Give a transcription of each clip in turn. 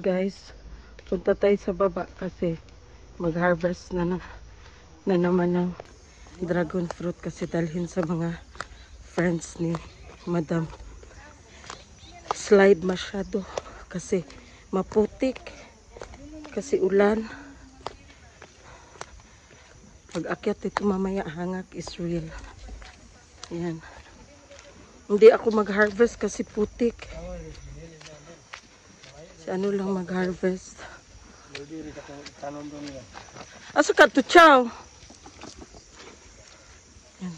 guys, punta tayo sa baba kasi mag-harvest na naman ng dragon fruit kasi dalhin sa mga friends ni Madam. Slide masyado kasi maputik kasi ulan. Pag akyat ito mamaya hangak is real. Yan. Hindi ako mag-harvest kasi putik. Si ano lang mag-harvest. Asa ka to, chow? Yan.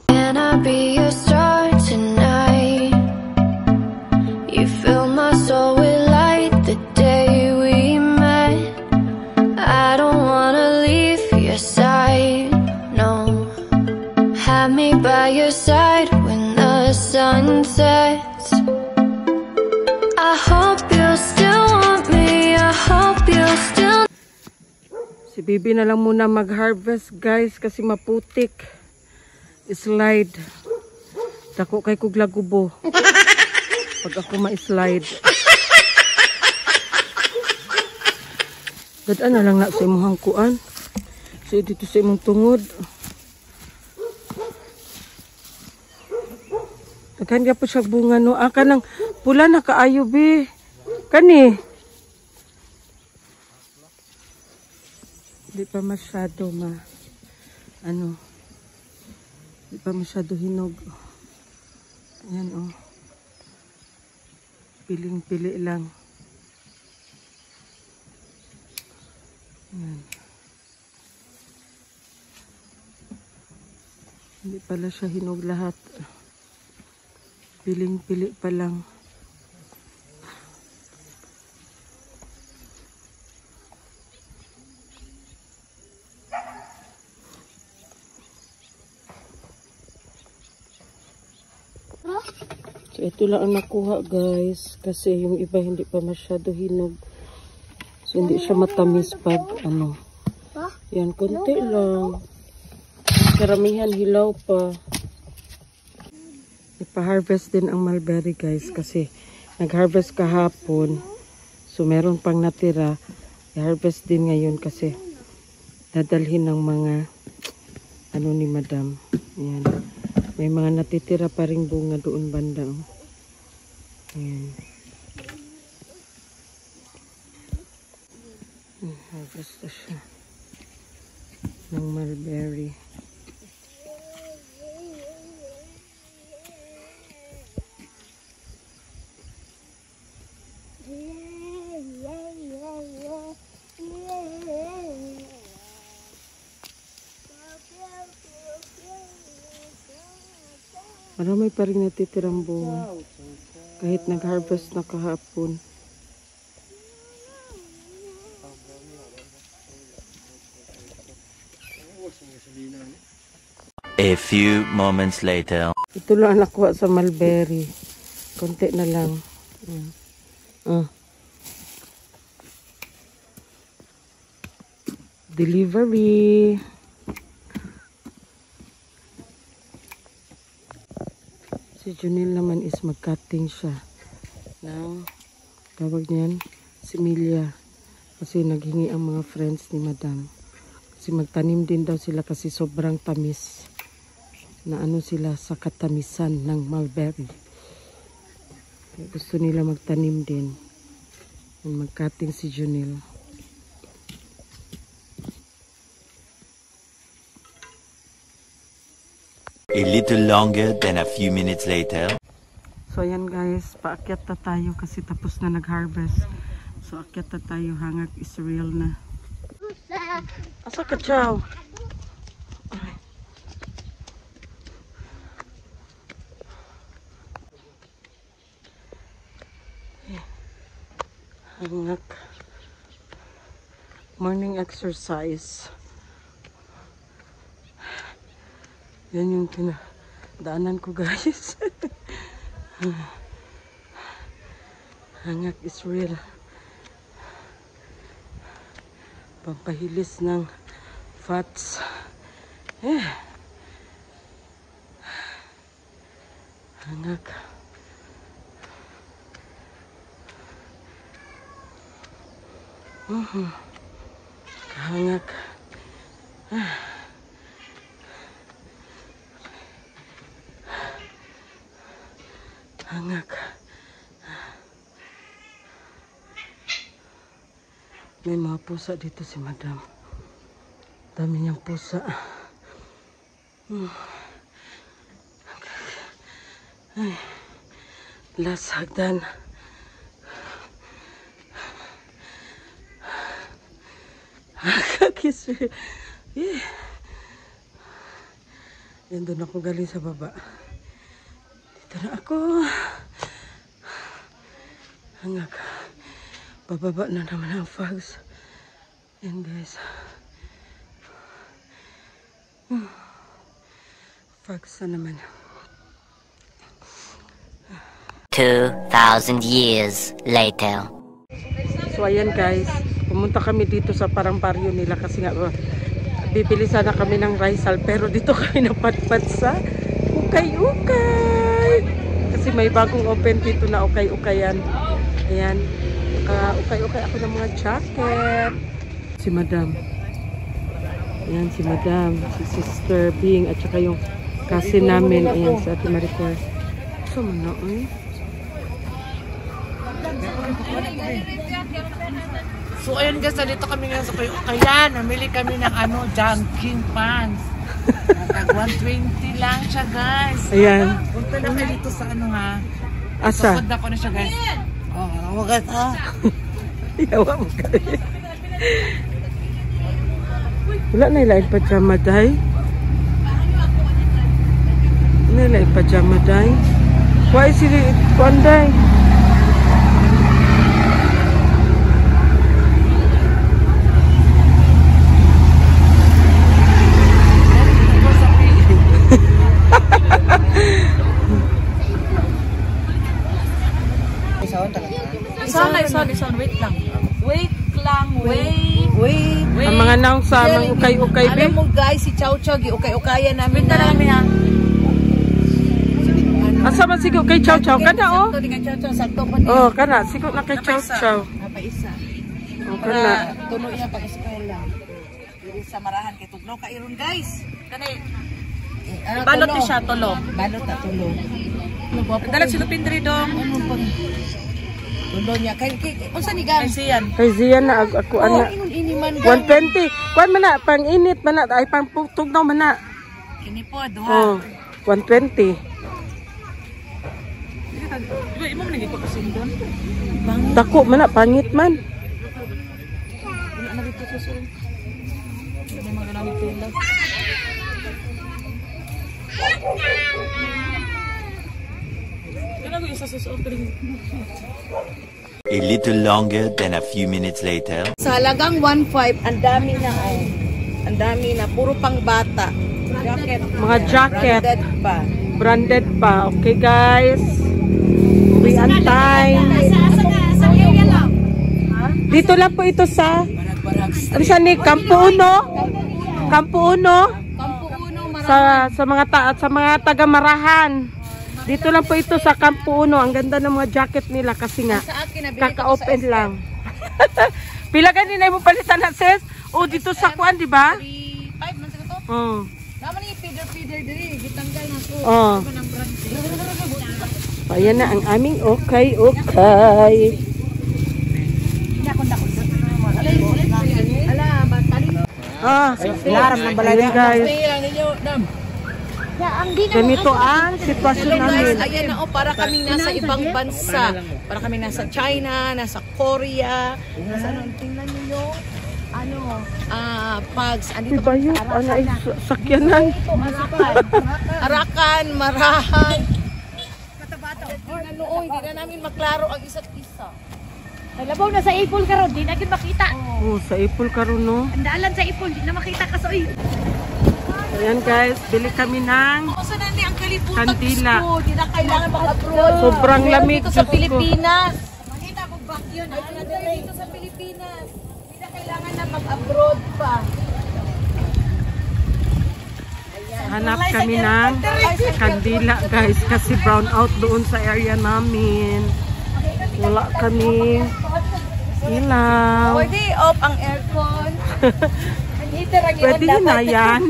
Can I be your star tonight? You fill my soul with light the day we met. I don't wanna leave your side, no. Have me by your side when the sun sets. I hope you still want me, I hope you still. Si Bibi na lang muna mag-harvest guys kasi maputik. Slide. Dako kay kuglagubo. Pag ako ma-slide. Gadaan na lang na sa imong hangkuan. So dito sa imong tungod. Daghan ka po siya bunga no. Kanang pula na kaayo be. Kani. Di pa masyado di pa masyado hinog. Ayan oh. Piling-pili lang. Ayan. Hindi pala siya hinog lahat. Piling-pili pa lang. So, ito lang ang nakuha guys. Kasi yung iba hindi pa masyado hinog. So, hindi siya matamis pag Yan, konti lang. Karamihan hilaw pa. Ipa-harvest din ang mulberry guys. Kasi nag-harvest kahapon. So, meron pang natira. I-harvest din ngayon kasi dadalhin ng mga ni Madam. Yan. May mga natitira pa ring bunga doon banda. Oh. Ayan. Harvest na siya ng mulberry. Marami pa rin natitirang bunga. Kahit nag-harvest na kahapon. A few moments later. Ito lang ang nakuha sa mulberry. Konti na lang. Delivery. Si Junil naman is mag-cutting siya ng tawag niyan, similya. Kasi naghingi ang mga friends ni Madam. Kasi magtanim din daw sila kasi sobrang tamis. Na sila sa katamisan ng mulberry. Gusto nila magtanim din. Mag-cutting si Junil. A little longer than a few minutes later. So ayan guys, paakyat na tayo kasi tapos na nag-harvest. So akyat na tayo, hangak is real na. Asa ka, chow? Hangak. Morning exercise. Yan yung kinadaanan ko guys. Hangak is real. Pampahilis ng fats. Hangak. Kahangak. Hangak. May mga pusa dito si Madam. Dami niyang pusa. Ay, last hagdan. Kakis. Yan, doon ako galing sa baba. Dito na ako. Hangak. Bababa na naman ang fogs. Yan guys. Fogs na naman. 2,000 years later. So ayan guys, pumunta kami dito sa parang baryo nila kasi nga bibili sana kami ng Rizal pero dito kami napatpat sa ukay-ukay. Kasi may bagong open dito na ukay-ukayan. Ayan, ukay-ukay ako ng mga jacket. Si Madam. Ayan si Madam, si Sister Bing at saka yung cousin namin. Ayan si Ate Maricor. So mana So ayun guys, dito kami ngayon sa Kaya namili kami ng jogging pants. Tag 120 lang siya guys. Ayan. Punta na kayo dito sa Asa? Sukod na ko na siya guys. Oh, wagas Yawa mo kayo. Wala na ilain pajama day. Wala na ilain pajama day. Why is it one day? Son, wait lang. Wait. Ang mga naong sa mga ukay-ukay be. Alam mo guys, si Chow Chow, ukay-ukayan namin na. Asa man sigo kay Chow Chow kana oh. Sakto, di ka Chow Chow, sakto pa niya. Oh, kana sigo na kay Chow Chow. Napaisa. Oh, kana. Tuno iya pag-eskwela. Dili sa marahan kay tugnaw ka iron guys. Kanay balot ni siya tulo. Balot ta tulo. Dalag sila pindri dong. Ano pang tulo niya kay unsa ni gang? Kay Zian na ako ana. Ini man 120. Kuan man na pang init man na ay pang tugnaw man na. Ini po duha. Oh, 120. Diba imo man nagiko kasi doon? Dako man na pangit man. Wala na dito sa sulod. Hindi mo ganang pila. Kana ko isa sa offering. A little longer than a few minutes later. Sa halagang 1.5, ang dami na ang dami na puro pang bata. Jacket. Mga jacket. Branded pa. Branded pa. Okay guys. We on time. Dito lang po ito sa ano siya ni Campo Uno? Campo Uno? Sa mga taga Marahan. Dito lang po ito sa Campo Uno. Ang ganda ng mga jacket nila kasi nga kaka-open lang. Pila ganina mo palitan na sis? Oh, dito sa kuan, di ba? 5 man sa to. Oh. Naman ni feeder diri, gitanggal na ko. Oh. Ayan na ang aming okay. Alarm ng balay guys. Ganito ang sitwasyon namin. Ayan na para kaming nasa ibang bansa. Para kaming nasa China, nasa Korea. Nasa tingnan niyo Pags. Andito Diba yun? Ano ay sakyanan? Arakan, Marahan. Oy, hindi na namin maklaro ang isa't isa. Labaw na sa ipol karon, di na gyud makita. Oh, sa ipol karon no. Andalan sa ipol, di na makita kasoy. Ayan guys, bili kami ng Kasi na ni ang kalibutan kandila. Di na kailangan mag-abroad. Sobrang lamig Dito sa Diyos ko. Pilipinas. Makita ko back yun. Dito sa Pilipinas. Di na kailangan na mag-abroad pa. Ayan. Hanap kami ng kandila guys kasi brown out doon sa area namin. Wala kami ilaw. Pwede off ang aircon. Pwede yun na yan.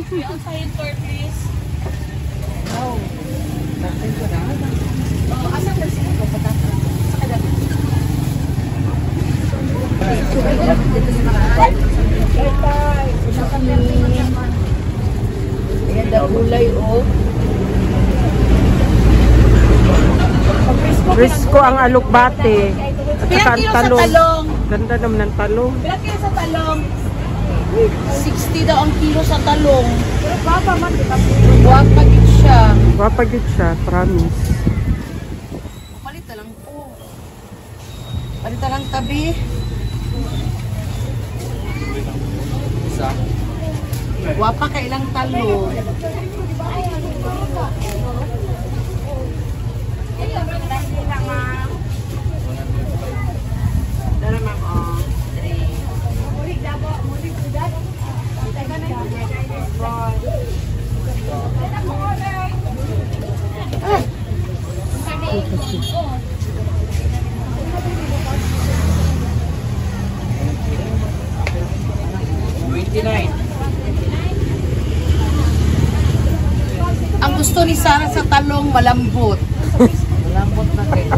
Ayan daw gulay oh. Risco ang alukbate. At saka ang Ilang kilo sa talong. talong? Ganda naman ng talong. Ilang kilo sa talong? 60 daw ang kilo sa talong. Pero baba man, di ba? Guwapa din siya. Wapa good siya, promise. Palit na lang po. Palit na lang tabi. Guwapa ka ilang talong. Dara ma'am, oh. 29. Ang gusto ni Sarah sa talong malambot. Malambot na kayo.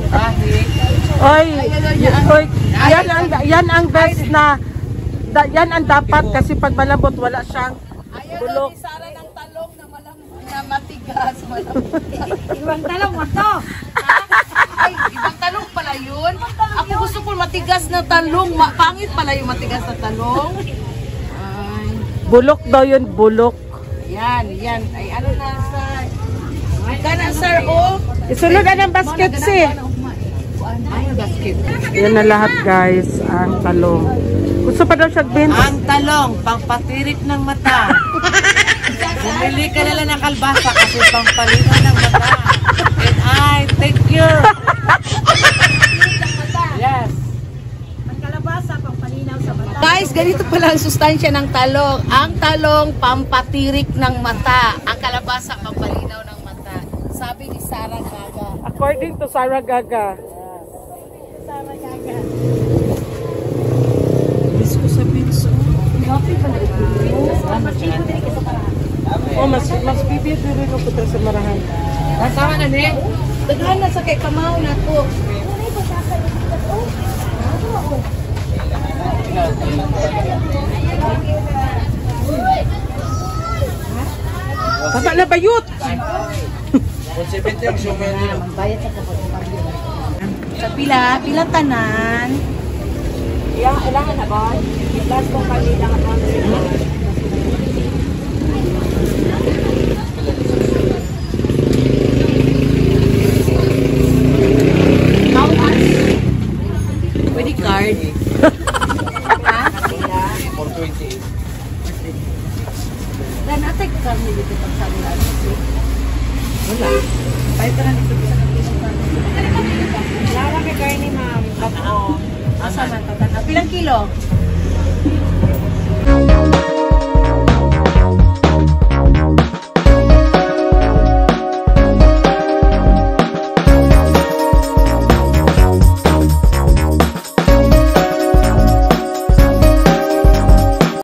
Oy, oy, yan ang best na yan ang dapat kasi pag malambot wala siyang bulok. Ayaw ni Sarah ng talong na malambot na matigas. Malambot. Ibang talong mo to. Ay, ibang talong pala yun. Ako gusto ko matigas na talong. Pangit pala yung matigas na talong. Ay. Bulok daw yun, bulok. Yan, yan. Ay, ano na, sir? Ika na, sir, oh. Isunod na ng basket si. Ay, basket. Yan na lahat guys, ang talong. Gusto pa daw siya benta. Ang talong, pangpatirik ng mata. Bumili ka na lang ng kalbasa kasi pangpalinaw ng mata. And I thank you. Yes. Ang kalabasa, pang paninaw sa bata. Guys, ganito pala ang sustansya ng talong. Ang talong, pampatirik ng mata. Ang kalabasa, pampalinaw ng mata. Sabi ni Sarah Gaga. According to Sarah Gaga. Bisko sa pinso. Oh, mas bibiyat na rin ako sa marahan. Tama na, ne? Daghan na sa kay Kamao na to. Tama na bayot! Sa pila tanan. Yeah, kailangan na ba? Last kong kanila nga How much? Pwede card. Ha? 428. Dan natin card nito pag sa ulan. Wala. Kahit na nito sa Lara kay Garni, ma'am. Ako. Asa man to? Pilang kilo?